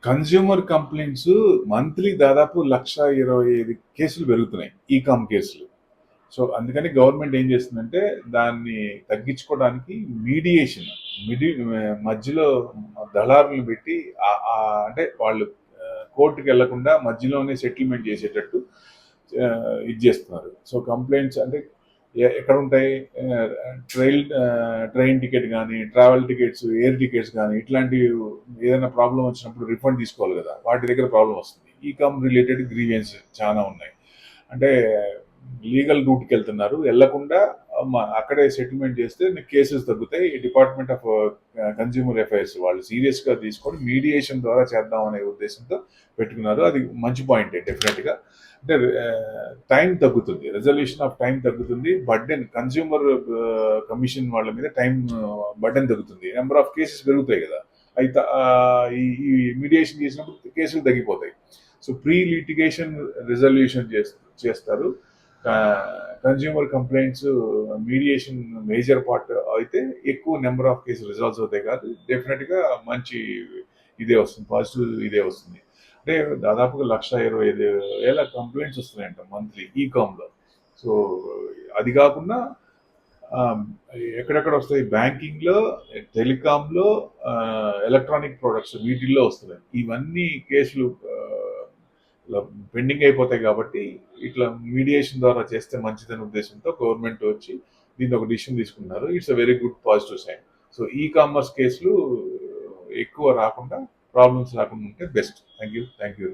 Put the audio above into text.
Consumer complaints monthly దాదాపు 1,25,000 కేసులు పెరుగుతున్నాయి, ఈకామ్ కేసులు. సో అందుకని గవర్నమెంట్ ఏం చేస్తుందంటే దాన్ని తగ్గించుకోవడానికి మీడియేషన్, మధ్యలో దళారులను పెట్టి అంటే వాళ్ళు కోర్టుకి వెళ్లకుండా మధ్యలోనే సెటిల్మెంట్ చేసేటట్టు ఇది చేస్తున్నారు. సో కంప్లైంట్స్ అంటే ఎక్కడ ఉంటాయి, ట్రైన్ టికెట్ కానీ, ట్రావెల్ టికెట్స్, ఎయిర్ టికెట్స్ కానీ, ఇట్లాంటి ఏదైనా ప్రాబ్లం వచ్చినప్పుడు రిఫండ్ తీసుకోవాలి కదా, వాటి దగ్గర ప్రాబ్లం వస్తుంది. ఈకామ్ రిలేటెడ్ గ్రీవియన్స్ చాలా ఉన్నాయి. అంటే లీగల్ రూట్కి వెళ్తున్నారు, వెళ్లకుండా అక్కడే సెటిల్మెంట్ చేస్తే కేసెస్ తగ్గుతాయి. డిపార్ట్మెంట్ ఆఫ్ కన్స్యూమర్ అఫైర్స్ వాళ్ళు సీరియస్గా తీసుకొని మీడియేషన్ ద్వారా చేద్దాం అనే ఉద్దేశంతో పెట్టుకున్నారు. అది మంచి పాయింటే డెఫినెట్గా. అంటే టైం తగ్గుతుంది, రెజల్యూషన్ ఆఫ్ టైం తగ్గుతుంది, బర్డెన్ కన్స్యూమర్ కమిషన్ వాళ్ళ మీద టైం బర్డెన్ తగ్గుతుంది, నెంబర్ ఆఫ్ కేసెస్ పెరుగుతాయి కదా. అయితే ఈ మీడియేషన్ చేసినప్పుడు కేసులు తగ్గిపోతాయి. సో ప్రీ లిటిగేషన్ రిజల్యూషన్ చేస్తారు. Consumer complaints mediation major part అయితే ఎక్కువ నెంబర్ ఆఫ్ కేసులు రిజాల్వ్స్ అవుతాయి కాదు, డెఫినెట్గా మంచి ఇదే వస్తుంది, పాజిటివ్ ఇదే వస్తుంది. అంటే దాదాపుగా 1,25,000 కంప్లైంట్స్ వస్తున్నాయంట మంత్లీ ఈకామ్లో. సో అది కాకుండా ఎక్కడెక్కడ వస్తాయి, బ్యాంకింగ్లో, టెలికాంలో, ఎలక్ట్రానిక్ ప్రొడక్ట్స్ వీటిల్లో వస్తున్నాయి. ఇవన్నీ కేసులు పెండింగ్ అయిపోతాయి. కాబట్టి ఇట్లా మీడియేషన్ ద్వారా చేస్తే మంచిదనే ఉద్దేశంతో గవర్నమెంట్ వచ్చి దీన్ని ఒక డిసిషన్ తీసుకున్నారు. It's a very good positive sign. So ఈ కామర్స్ కేసులు ఎక్కువ రాకుండా, ప్రాబ్లమ్స్ రాకుండా ఉంటే బెస్ట్. Thank you.